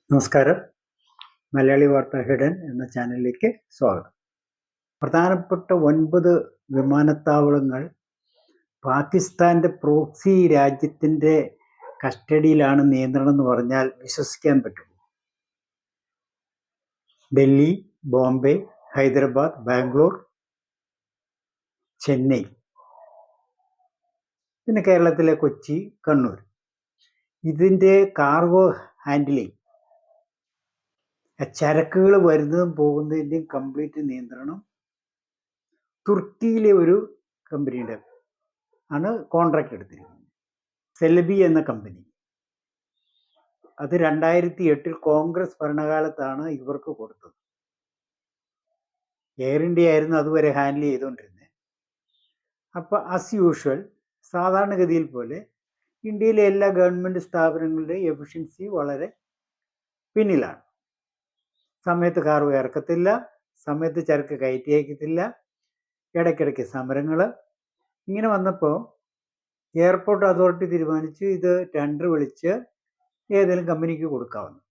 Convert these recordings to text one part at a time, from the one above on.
നമസ്കാരം. മലയാളി വാർത്ത ഹിഡൻ എന്ന ചാനലിലേക്ക് സ്വാഗതം. പ്രധാനപ്പെട്ട 9 വിമാനത്താവളങ്ങൾ പാകിസ്ഥാന്റെ പ്രോക്സി രാജ്യത്തിന്റെ കസ്റ്റഡിയിലാണ് നിയന്ത്രണം എന്ന് പറഞ്ഞാൽ വിശ്വസിക്കാൻ പറ്റുമോ? ഡൽഹി, ബോംബെ, ഹൈദരാബാദ്, ബാംഗ്ലൂർ, ചെന്നൈ, പിന്നെ കേരളത്തിലെ കൊച്ചി, കണ്ണൂർ. ഇതിന്റെ കാർഗോ ഹാൻഡിലിംഗ്, ചരക്കുകൾ വരുന്നതും പോകുന്നതിൻ്റെയും കംപ്ലീറ്റ് നിയന്ത്രണം തുർക്കിയിലെ ഒരു കമ്പനിയുടെ ആണ് കോൺട്രാക്ട് എടുത്തിരിക്കുന്നത്. സെലബി എന്ന കമ്പനി. അത് 2008 കോൺഗ്രസ് ഭരണകാലത്താണ് ഇവർക്ക് കൊടുത്തത്. എയർ ഇന്ത്യ ആയിരുന്നു അതുവരെ ഹാൻഡിൽ ചെയ്തുകൊണ്ടിരുന്നത്. അപ്പോൾ ആസ് യൂഷ്വൽ സാധാരണഗതിയിൽ പോലെ ഇന്ത്യയിലെ എല്ലാ ഗവൺമെൻറ് സ്ഥാപനങ്ങളുടെയും എഫിഷ്യൻസി വളരെ പിന്നിലാണ്. സമയത്ത് കാർഗോ ഇറക്കത്തില്ല, സമയത്ത് ചരക്ക് കയറ്റി അയക്കത്തില്ല, ഇടയ്ക്കിടയ്ക്ക് സമരങ്ങൾ. ഇങ്ങനെ വന്നപ്പോൾ എയർപോർട്ട് അതോറിറ്റി തീരുമാനിച്ചു ഇത് ടെൻഡർ വിളിച്ച് ഏതെങ്കിലും കമ്പനിക്ക് കൊടുക്കാവുന്നു.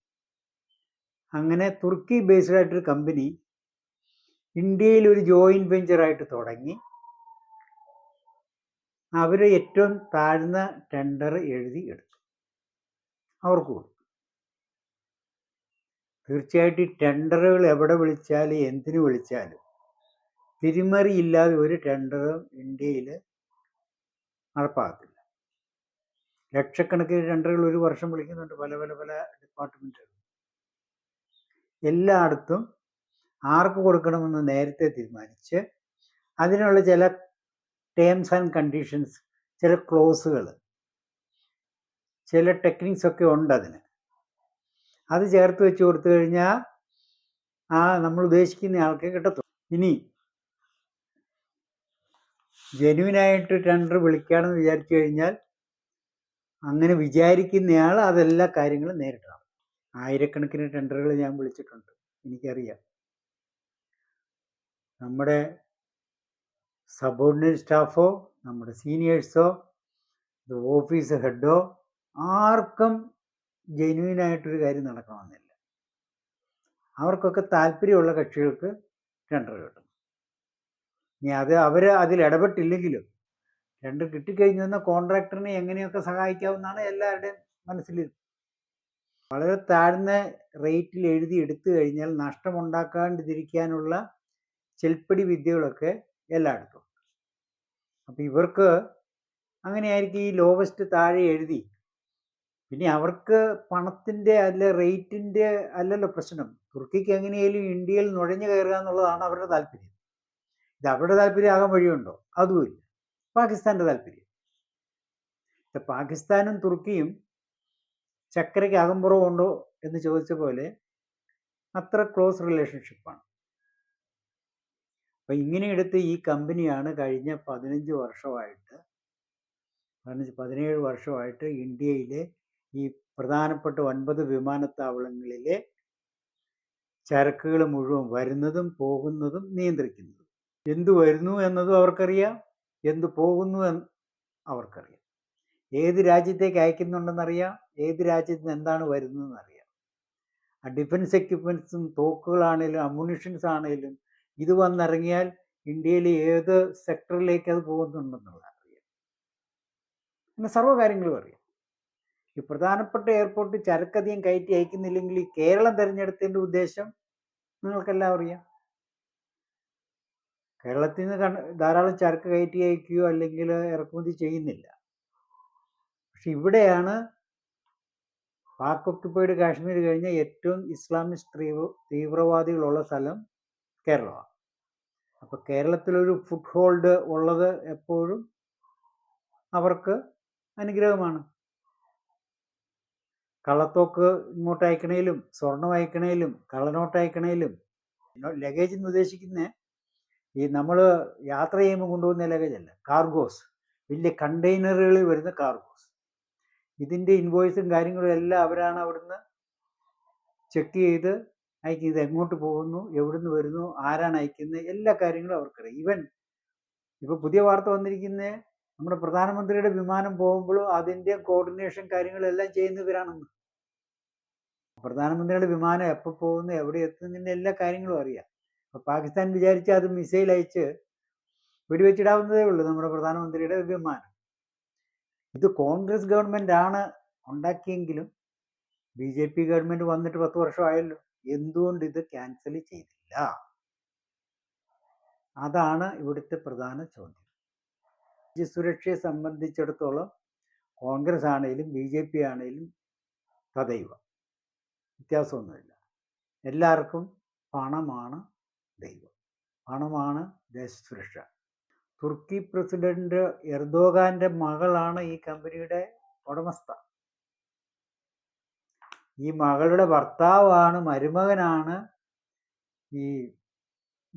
അങ്ങനെ തുർക്കി ബേസ്ഡ് ആയിട്ടൊരു കമ്പനി ഇന്ത്യയിൽ ഒരു ജോയിൻറ്റ് വെഞ്ചറായിട്ട് തുടങ്ങി. അവർ ഏറ്റവും താഴ്ന്ന ടെൻഡർ എഴുതി എടുത്തു, അവർക്ക് കൊടുത്തു. തീർച്ചയായിട്ടും ഈ ടെൻഡറുകൾ എവിടെ വിളിച്ചാലും എന്തിനു വിളിച്ചാലും തിരിമറിയില്ലാതെ ഒരു ടെൻഡറും ഇന്ത്യയിൽ നടപ്പാകത്തില്ല. ലക്ഷക്കണക്കിന് ടെൻഡറുകൾ ഒരു വർഷം വിളിക്കുന്നുണ്ട് പല പല പല ഡിപ്പാർട്ട്മെൻറ്റുകൾ. എല്ലായിടത്തും ആർക്ക് കൊടുക്കണമെന്ന് നേരത്തെ തീരുമാനിച്ച് അതിനുള്ള ചില ടേംസ് ആൻഡ് കണ്ടീഷൻസ്, ചില ക്ലോസുകൾ, ചില ടെക്നിക്സ് ഒക്കെ ഉണ്ട് അതിന്. അത് ചേർത്ത് വെച്ച് കൊടുത്തു കഴിഞ്ഞാൽ നമ്മൾ ഉദ്ദേശിക്കുന്ന ആൾക്ക് കിട്ടത്തുള്ളൂ. ഇനി ജെന്യുവിനായിട്ട് ടെൻഡർ വിളിക്കുകയാണെന്ന് വിചാരിച്ചു കഴിഞ്ഞാൽ അങ്ങനെ വിചാരിക്കുന്നയാൾ അതെല്ലാ കാര്യങ്ങളും നേരിടണം. ആയിരക്കണക്കിന് ടെൻഡറുകൾ ഞാൻ വിളിച്ചിട്ടുണ്ട്, എനിക്കറിയാം. നമ്മുടെ സബോർഡിനേറ്റ് സ്റ്റാഫോ നമ്മുടെ സീനിയേഴ്സോ ഓഫീസ് ഹെഡോ ആർക്കും ജെന്യുവിനായിട്ടൊരു കാര്യം നടക്കണമെന്നില്ല. അവർക്കൊക്കെ താല്പര്യമുള്ള കക്ഷികൾക്ക് ടെൻഡർ കിട്ടും. ഇനി അവർ അതിൽ ഇടപെട്ടില്ലെങ്കിലും ടെൻഡർ കിട്ടിക്കഴിഞ്ഞു വന്ന കോൺട്രാക്ടറിനെ എങ്ങനെയൊക്കെ സഹായിക്കാവുന്നതാണ് എല്ലാവരുടെയും മനസ്സിൽ. വളരെ താഴ്ന്ന റേറ്റിൽ എഴുതി എടുത്തു കഴിഞ്ഞാൽ നഷ്ടമുണ്ടാക്കാണ്ടിരിക്കാനുള്ള ചെൽപ്പടി വിദ്യകളൊക്കെ എല്ലായിടത്തും. അപ്പം ഇവർക്ക് അങ്ങനെയായിരിക്കും ഈ ലോവസ്റ്റ് താഴെ എഴുതി. പിന്നെ അവർക്ക് പണത്തിൻ്റെ അല്ല റേറ്റിൻ്റെ അല്ലല്ലോ പ്രശ്നം. തുർക്കിക്ക് എങ്ങനെയായാലും ഇന്ത്യയിൽ നുഴഞ്ഞു കയറുക എന്നുള്ളതാണ് അവരുടെ താല്പര്യം. ഇത് അവരുടെ താല്പര്യം ആകാൻ വഴിയുണ്ടോ? അതുമില്ല. പാകിസ്ഥാൻ്റെ താല്പര്യം. പാകിസ്ഥാനും തുർക്കിയും ചക്കരയ്ക്ക് അകമ്പുറമുണ്ടോ എന്ന് ചോദിച്ച പോലെ അത്ര ക്ലോസ് റിലേഷൻഷിപ്പാണ്. അപ്പം ഇങ്ങനെ എടുത്ത് ഈ കമ്പനിയാണ് കഴിഞ്ഞ 17 വർഷമായിട്ട് ഇന്ത്യയിലെ ഈ പ്രധാനപ്പെട്ട 9 വിമാനത്താവളങ്ങളിലെ ചരക്കുകൾ മുഴുവൻ വരുന്നതും പോകുന്നതും നിയന്ത്രിക്കുന്നത്. എന്തു വരുന്നു എന്നതും അവർക്കറിയാം, എന്തു പോകുന്നു എന്ന് അവർക്കറിയാം. ഏത് രാജ്യത്തേക്ക് അയക്കുന്നുണ്ടെന്നറിയാം, ഏത് രാജ്യത്ത് നിന്ന് എന്താണ് വരുന്നതെന്നറിയാം. ആ ഡിഫൻസ് എക്യുപ്മെൻറ്റ്സും തോക്കുകളാണേലും അമ്മുണിഷൻസ് ആണേലും ഇത് വന്നിറങ്ങിയാൽ ഇന്ത്യയിലെ ഏത് സെക്ടറിലേക്ക് അത് പോകുന്നുണ്ടെന്നുള്ളത് അറിയാം. അങ്ങനെ സർവ്വ കാര്യങ്ങളും അറിയാം. ഈ പ്രധാനപ്പെട്ട എയർപോർട്ട് ചരക്കധികം കയറ്റി അയക്കുന്നില്ലെങ്കിൽ ഈ കേരളം തിരഞ്ഞെടുത്തതിൻ്റെ ഉദ്ദേശം നിങ്ങൾക്കെല്ലാം അറിയാം. കേരളത്തിൽ നിന്ന് ധാരാളം ചരക്ക് കയറ്റി അയക്കുകയോ അല്ലെങ്കിൽ ഇറക്കുമതി ചെയ്യുന്നില്ല. പക്ഷെ ഇവിടെയാണ് പാക് ഒക്യുപ്പൈഡ് കാശ്മീർ കഴിഞ്ഞ ഏറ്റവും ഇസ്ലാമിസ്റ്റ് തീവ്രവാദികളുള്ള സ്ഥലം കേരളമാണ്. അപ്പോൾ കേരളത്തിലൊരു ഫുട് ഹോൾഡ് ഉള്ളത് എപ്പോഴും അവർക്ക് അനുഗ്രഹമാണ്. കള്ളത്തോക്ക് ഇങ്ങോട്ട് അയക്കണേലും സ്വർണം അയക്കണേലും കള്ളനോട്ട് അയക്കണേലും ലഗേജ് എന്ന് ഉദ്ദേശിക്കുന്നത് ഈ നമ്മൾ യാത്ര ചെയ്യുമ്പോൾ കൊണ്ടുപോകുന്ന ലഗേജ് അല്ല, കാർഗോസ്, വലിയ കണ്ടെയ്നറുകളിൽ വരുന്ന കാർഗോസ്. ഇതിൻ്റെ ഇൻവോയ്സും കാര്യങ്ങളും എല്ലാം അവരാണ് അവിടുന്ന് ചെക്ക് ചെയ്ത് അയക്കും. ഇത് എങ്ങോട്ട് പോകുന്നു, എവിടുന്ന് വരുന്നു, ആരാണ് അയക്കുന്നത്, എല്ലാ കാര്യങ്ങളും അവർക്കറിയാം. ഈവൻ ഇപ്പോൾ പുതിയ വാർത്ത വന്നിരിക്കുന്നത് നമ്മുടെ പ്രധാനമന്ത്രിയുടെ വിമാനം പോകുമ്പോഴും അതിൻ്റെ കോർഡിനേഷൻ കാര്യങ്ങളെല്ലാം ചെയ്യുന്നവരാണെന്ന്. പ്രധാനമന്ത്രിയുടെ വിമാനം എപ്പോൾ പോകുന്നു, എവിടെ എത്തുന്നതിൻ്റെ എല്ലാ കാര്യങ്ങളും അറിയാം. അപ്പോൾ പാകിസ്ഥാൻ വിചാരിച്ചാൽ അത് മിസൈൽ അയച്ച് വെടിവെച്ചിടാവുന്നതേ ഉള്ളൂ നമ്മുടെ പ്രധാനമന്ത്രിയുടെ വിമാനം. ഇത് കോൺഗ്രസ് ഗവൺമെൻറ് ആണ് ഉണ്ടാക്കിയെങ്കിലും BJP ഗവൺമെൻറ് വന്നിട്ട് 10 വർഷമായല്ലോ. എന്തുകൊണ്ട് ഇത് ക്യാൻസൽ ചെയ്തില്ല? അതാണ് ഇവിടുത്തെ പ്രധാന ചോദ്യം. രാജ്യസുരക്ഷയെ സംബന്ധിച്ചിടത്തോളം കോൺഗ്രസ് ആണെങ്കിലും BJP ആണെങ്കിലും തദൈവ, വ്യത്യാസമൊന്നുമില്ല. എല്ലാവർക്കും പണമാണ് ദൈവം, പണമാണ് ദേശസുരക്ഷ. തുർക്കി പ്രസിഡന്റ് എർദോഗാന്റെ മകളാണ് ഈ കമ്പനിയുടെ ഉടമസ്ഥ. ഈ മകളുടെ ഭർത്താവാണ്, മരുമകനാണ് ഈ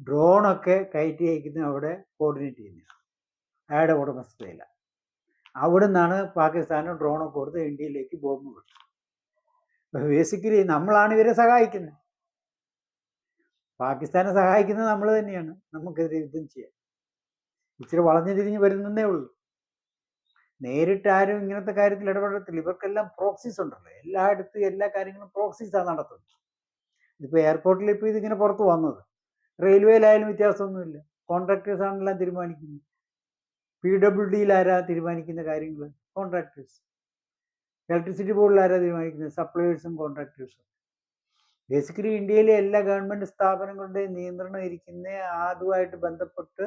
ഡ്രോണൊക്കെ കയറ്റി അയക്കുന്നത്, അവിടെ കോർഡിനേറ്റ് ചെയ്യുന്നത് അയാളുടെ ഉടമസ്ഥതയില്ല. അവിടെ നിന്നാണ് പാകിസ്ഥാന് ഡ്രോണൊക്കെ കൊടുത്ത് ഇന്ത്യയിലേക്ക് ബോംബ് വിട്ടത്. ബേസിക്കലി നമ്മളാണ് ഇവരെ സഹായിക്കുന്നത്. പാകിസ്ഥാനെ സഹായിക്കുന്നത് നമ്മൾ തന്നെയാണ്. നമുക്കെതിരെ യുദ്ധം ചെയ്യാൻ ഇച്ചിരി വളഞ്ഞു തിരിഞ്ഞ് വരുന്നേ ഉള്ളൂ. നേരിട്ട് ആരും ഇങ്ങനത്തെ കാര്യത്തിൽ ഇടപെടത്തില്ല. ഇവർക്കെല്ലാം പ്രോക്സീസ് ഉണ്ടല്ലോ, എല്ലായിടത്തും എല്ലാ കാര്യങ്ങളും പ്രോക്സീസാണ് നടത്തുന്നത്. ഇപ്പോൾ എയർപോർട്ടിൽ ഇപ്പോൾ ഇതിങ്ങനെ പുറത്ത് വന്നത്, റെയിൽവേയിലായാലും വ്യത്യാസമൊന്നുമില്ല. കോൺട്രാക്ടേഴ്സ് ആണെല്ലാം തീരുമാനിക്കുന്നത്. PWDയിൽ ആരാ തീരുമാനിക്കുന്ന കാര്യങ്ങൾ? കോൺട്രാക്ടേഴ്സ്. ഇലക്ട്രിസിറ്റി ബോർഡിൽ ആരാ തീരുമാനിക്കുന്നത്? സപ്ലയേഴ്സും കോൺട്രാക്ടേഴ്സും. ബേസിക്കലി ഇന്ത്യയിലെ എല്ലാ ഗവൺമെൻറ് സ്ഥാപനങ്ങളുടെയും നിയന്ത്രണം ഇരിക്കുന്ന അതുമായിട്ട് ബന്ധപ്പെട്ട്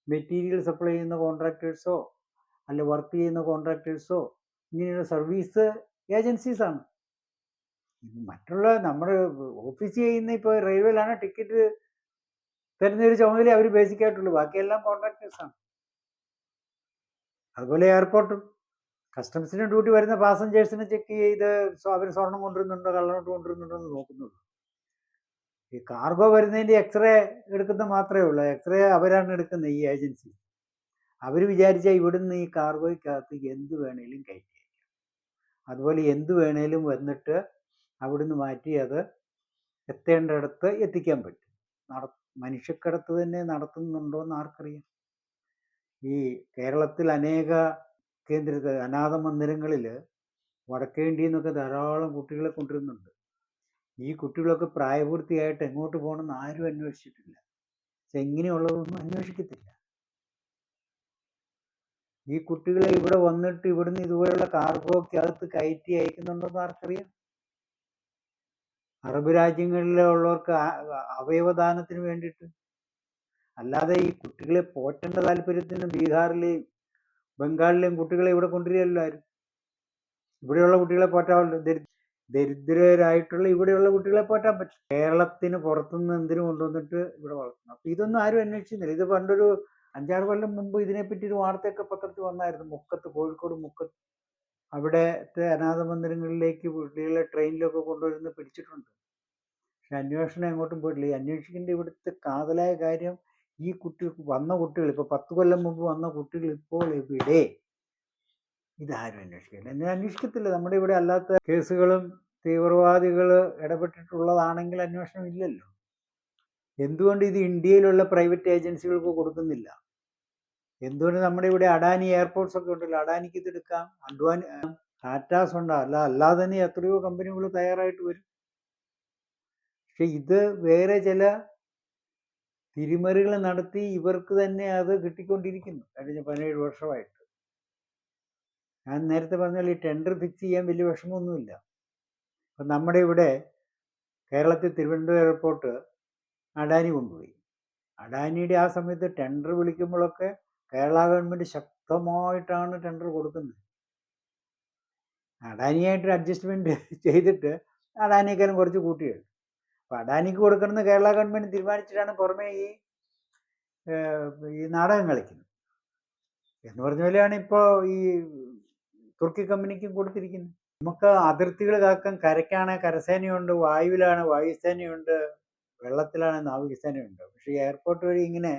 മെറ്റീരിയൽ സപ്ലൈ ചെയ്യുന്ന കോൺട്രാക്ടേഴ്സോ അല്ല വർക്ക് ചെയ്യുന്ന കോൺട്രാക്ടേഴ്സോ ഇങ്ങനെയുള്ള സർവീസ് ഏജൻസീസാണ്. മറ്റുള്ള നമ്മുടെ ഓഫീസ് ചെയ്യുന്ന ഇപ്പോൾ റെയിൽവേയിലാണ് ടിക്കറ്റ് തരുന്നൊരു ചുമതല അവർ ബേസിക്കായിട്ടുള്ളൂ. ബാക്കിയെല്ലാം കോൺട്രാക്ടേഴ്സാണ്. അതുപോലെ എയർപോർട്ടും കസ്റ്റംസിന് ഡ്യൂട്ടി വരുന്ന പാസഞ്ചേഴ്സിനെ ചെക്ക് ചെയ്ത് അവർ സ്വർണം കൊണ്ടുവരുന്നുണ്ടോ കള്ളനോട്ട് കൊണ്ടുവരുന്നുണ്ടോ എന്ന് നോക്കുന്നുള്ളൂ. ഈ കാർഗോ വരുന്നതിൻ്റെ എക്സ്റേ എടുക്കുന്ന മാത്രമേ ഉള്ളൂ. എക്സ്റേ അവരാണ് എടുക്കുന്നത്, ഈ ഏജൻസി. അവർ വിചാരിച്ചാൽ ഇവിടുന്ന് ഈ കാർഗോയ്ക്കകത്ത് എന്ത് വേണേലും കയറ്റി അയക്കാം. അതുപോലെ എന്ത് വേണേലും വന്നിട്ട് അവിടുന്ന് മാറ്റി അത് എത്തേണ്ടിടത്ത് എത്തിക്കാൻ പറ്റും. മനുഷ്യക്കടത്ത് തന്നെ നടത്തുന്നുണ്ടോ എന്ന് ആർക്കറിയാം? ഈ കേരളത്തിൽ അനേക അനാഥ മന്ദിരങ്ങളിൽ വടക്കേ ഇന്ത്യയിൽ നിന്നൊക്കെ ധാരാളം കുട്ടികളെ കൊണ്ടുവരുന്നുണ്ട്. ഈ കുട്ടികളൊക്കെ പ്രായപൂർത്തിയായിട്ട് എങ്ങോട്ട് പോകണമെന്ന് ആരും അന്വേഷിച്ചിട്ടില്ല. പക്ഷെ എങ്ങനെയുള്ളതൊന്നും അന്വേഷിക്കത്തില്ല. ഈ കുട്ടികളെ ഇവിടെ വന്നിട്ട് ഇവിടുന്ന് ഇതുപോലുള്ള കാർഗോക്കകത്ത് കയറ്റി അയക്കുന്നുണ്ടെന്ന് ആർക്കറിയാം? അറബ് രാജ്യങ്ങളിലുള്ളവർക്ക് അവയവദാനത്തിന് വേണ്ടിയിട്ട്, അല്ലാതെ ഈ കുട്ടികളെ പോറ്റേണ്ട താല്പര്യത്തിന് ബീഹാറിലെയും ബംഗാളിലെയും കുട്ടികളെ ഇവിടെ കൊണ്ടുവരികയല്ലോ ആരും. ഇവിടെയുള്ള കുട്ടികളെ പോറ്റാമല്ലോ. ദരിദ്രരായിട്ടുള്ള ഇവിടെയുള്ള കുട്ടികളെ പോറ്റാൻ പറ്റും. കേരളത്തിന് പുറത്തുനിന്ന് എന്തിനു കൊണ്ടുവന്നിട്ട് ഇവിടെ വളർത്തുന്നു. അപ്പം ഇതൊന്നും ആരും അന്വേഷിക്കുന്നില്ല. ഇത് പണ്ടൊരു 5-6 കൊല്ലം മുമ്പ് ഇതിനെപ്പറ്റി ഒരു വാർത്തയൊക്കെ പത്രത്തിൽ വന്നായിരുന്നു. മുക്കത്ത്, കോഴിക്കോട് മുക്കത്ത് അവിടുത്തെ അനാഥ മന്ദിരങ്ങളിലേക്ക് കുട്ടികളെ ട്രെയിനിലൊക്കെ കൊണ്ടുവരുന്ന പിടിച്ചിട്ടുണ്ട്. പക്ഷെ അന്വേഷണം എങ്ങോട്ടും പോയിട്ടില്ല. ഈ അന്വേഷിക്കേണ്ട ഇവിടുത്തെ കാതലായ കാര്യം, ഈ കുട്ടികൾ ഇപ്പോൾ 10 കൊല്ലം മുമ്പ് വന്ന കുട്ടികൾ ഇപ്പോൾ എവിടെ? ഇതാരും അന്വേഷിക്കില്ല. എന്നെ അന്വേഷിക്കത്തില്ല. നമ്മുടെ ഇവിടെ അല്ലാത്ത കേസുകളും തീവ്രവാദികൾ ഇടപെട്ടിട്ടുള്ളതാണെങ്കിൽ അന്വേഷണം ഇല്ലല്ലോ. എന്തുകൊണ്ട് ഇത് ഇന്ത്യയിലുള്ള പ്രൈവറ്റ് ഏജൻസികൾക്ക് കൊടുക്കുന്നില്ല? എന്തുകൊണ്ട് നമ്മുടെ ഇവിടെ അഡാനി എയർപോർട്ട്സ് ഒക്കെ ഉണ്ടല്ലോ, അഡാനിക്ക് ഇത് എടുക്കാം. ടാറ്റാസ് ഉണ്ട്, അല്ലാതെ തന്നെ എത്രയോ കമ്പനികൾ തയ്യാറായിട്ട് വരും. പക്ഷെ ഇത് വേറെ ചില തിരിമറികൾ നടത്തി ഇവർക്ക് തന്നെ അത് കിട്ടിക്കൊണ്ടിരിക്കുന്നു കഴിഞ്ഞ 17 വർഷമായിട്ട്. ഞാൻ നേരത്തെ പറഞ്ഞാൽ ഈ ടെൻഡർ ഫിക്സ് ചെയ്യാൻ വലിയ വിഷമമൊന്നുമില്ല. അപ്പം നമ്മുടെ ഇവിടെ കേരളത്തിൽ തിരുവനന്തപുരം എയർപോർട്ട് അഡാനി കൊണ്ടുപോയി. അഡാനിയുടെ ആ സമയത്ത് ടെൻഡർ വിളിക്കുമ്പോഴൊക്കെ കേരള ഗവൺമെൻറ് ശക്തമായിട്ടാണ് ടെൻഡർ കൊടുക്കുന്നത്. അഡാനിയായിട്ട് അഡ്ജസ്റ്റ്മെൻറ്റ് ചെയ്തിട്ട് അഡാനിയേക്കാളും കുറച്ച് കൂട്ടിയത്. അപ്പം അഡാനിക്ക് കൊടുക്കണമെന്ന് കേരള ഗവൺമെൻറ് തീരുമാനിച്ചിട്ടാണ് പുറമേ ഈ നാടകം കളിക്കുന്നത്. എന്ന് പറഞ്ഞ പോലെയാണ് ഇപ്പോൾ ഈ തുർക്കി കമ്പനിക്കും കൊടുത്തിരിക്കുന്നത്. നമുക്ക് അതിർത്തികൾ കാക്കാൻ കരയ്ക്കാണ് കരസേനയുണ്ട്, വായുവിലാണ് വായുസേനയുണ്ട്, വെള്ളത്തിലാണ് നാവികസേനയുണ്ട്. പക്ഷേ എയർപോർട്ട് വഴി ഇങ്ങനെ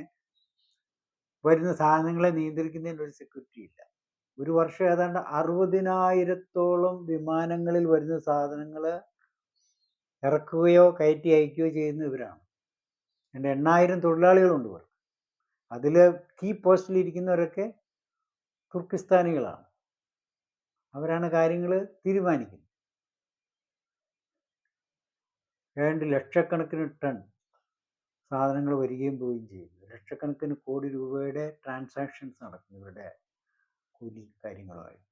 വരുന്ന സാധനങ്ങളെ നിയന്ത്രിക്കുന്നതിന് ഒരു സെക്യൂരിറ്റി ഇല്ല. ഒരു വർഷം ഏതാണ്ട് 60,000-ഓളം വിമാനങ്ങളിൽ വരുന്ന സാധനങ്ങൾ ഇറക്കുകയോ കയറ്റി അയക്കുകയോ ചെയ്യുന്ന ഇവരാണ്. 8,000 തൊഴിലാളികളുണ്ട് ഇവർ. അതിൽ കീ പോസ്റ്റിലിരിക്കുന്നവരൊക്കെ തുർക്കിസ്ഥാനികളാണ്. അവരാണ് കാര്യങ്ങൾ തീരുമാനിക്കുന്നത്. ഏതാണ്ട് ലക്ഷക്കണക്കിന് ടൺ സാധനങ്ങൾ വരികയും പോവുകയും ചെയ്യുന്നു. ലക്ഷക്കണക്കിന് കോടി രൂപയുടെ ട്രാൻസാക്ഷൻസ് നടക്കുന്നു ഇവരുടെ കൂലി കാര്യങ്ങളുമായിട്ട്.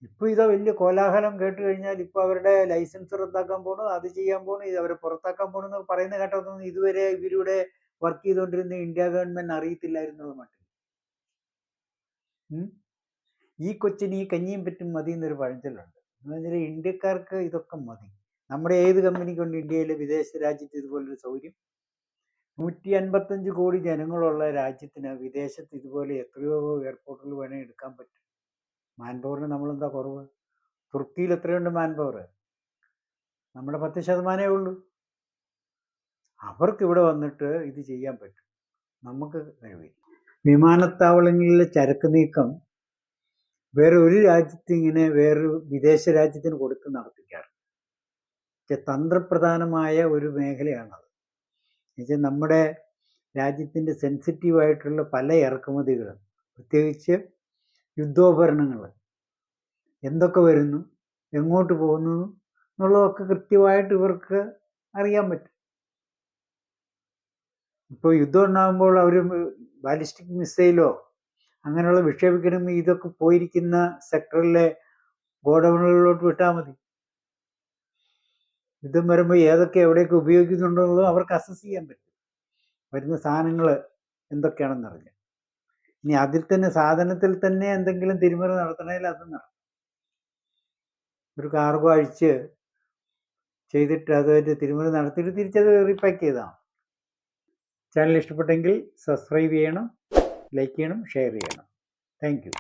ഇപ്പോൾ ഇതാ വലിയ കോലാഹലം കേട്ട് കഴിഞ്ഞാൽ ഇപ്പോൾ അവരുടെ ലൈസൻസ് റദ്ദാക്കാൻ പോണു, അത് ചെയ്യാൻ പോണു, ഇത് അവരെ പുറത്താക്കാൻ പോണു എന്ന് പറയുന്ന കേട്ടതൊന്നും ഇതുവരെ ഇവരുടെ വർക്ക് ചെയ്തുകൊണ്ടിരുന്ന ഇന്ത്യ ഗവൺമെന്റ് അറിയത്തില്ലായിരുന്നത് മട്ടിൽ. ഈ കൊച്ചിന് ഈ കഞ്ഞിയും പറ്റും മതി എന്നൊരു പഴഞ്ചൊല്ലുണ്ട്. എന്ന് പറഞ്ഞാൽ ഇന്ത്യക്കാർക്ക് ഇതൊക്കെ മതി. നമ്മുടെ ഏത് കമ്പനിക്കുണ്ട് ഇന്ത്യയിലെ വിദേശ രാജ്യത്ത് ഇതുപോലൊരു സൗകര്യം? 155 കോടി ജനങ്ങളുള്ള രാജ്യത്തിന് വിദേശത്ത് ഇതുപോലെ എത്രയോ എയർപോർട്ടുകൾ വേണേൽ എടുക്കാൻ പറ്റും. മാൻ പവറിന് നമ്മളെന്താ കുറവ്? തുർക്കിയിൽ എത്രയുണ്ട് മാൻ പവർ? നമ്മുടെ 10% ഉള്ളൂ. അവർക്ക് ഇവിടെ വന്നിട്ട് ഇത് ചെയ്യാൻ പറ്റും, നമുക്ക് കഴിവില്ല. വിമാനത്താവളങ്ങളിലെ ചരക്ക് നീക്കം വേറെ ഒരു രാജ്യത്ത് ഇങ്ങനെ വേറൊരു വിദേശ രാജ്യത്തിന് കൊടുത്ത് നടത്തിക്കാറ്. തന്ത്രപ്രധാനമായ ഒരു മേഖലയാണത്. എന്നുവെച്ചാൽ നമ്മുടെ രാജ്യത്തിൻ്റെ സെൻസിറ്റീവായിട്ടുള്ള പല ഇറക്കുമതികളും, പ്രത്യേകിച്ച് യുദ്ധോപകരണങ്ങൾ എന്തൊക്കെ വരുന്നു, എങ്ങോട്ട് പോകുന്നു എന്നുള്ളതൊക്കെ കൃത്യമായിട്ട് ഇവർക്ക് അറിയാൻ പറ്റും. ഇപ്പോൾ യുദ്ധം ഉണ്ടാകുമ്പോൾ അവർ ബാലിസ്റ്റിക് മിസൈലോ അങ്ങനെയുള്ള വിക്ഷേപിക്കണമെങ്കിൽ ഇതൊക്കെ പോയിരിക്കുന്ന സെക്ടറിലെ ഗോഡൗണുകളിലോട്ട് വിട്ടാൽ മതി. യുദ്ധം വരുമ്പോൾ ഏതൊക്കെ എവിടെയൊക്കെ ഉപയോഗിക്കുന്നുണ്ടെന്നുള്ളത് അവർക്ക് അസസ് ചെയ്യാൻ പറ്റും, വരുന്ന സാധനങ്ങൾ എന്തൊക്കെയാണെന്നറിഞ്ഞ്. ഇനി അതിൽ തന്നെ സാധനത്തിൽ തന്നെ എന്തെങ്കിലും തിരിമറി നടത്തണമെങ്കിൽ അത് നടത്തും. ഒരു കാർഗോ അഴിച്ച് ചെയ്തിട്ട് അതായിട്ട് തിരിമറി നടത്തിയിട്ട് തിരിച്ചത് റീപാക്ക് ചെയ്താണ്. ചാനൽ ഇഷ്ടപ്പെട്ടെങ്കിൽ സബ്സ്ക്രൈബ് ചെയ്യണം, ലൈക്ക് ചെയ്യണം, ഷെയർ ചെയ്യണം. Thank you.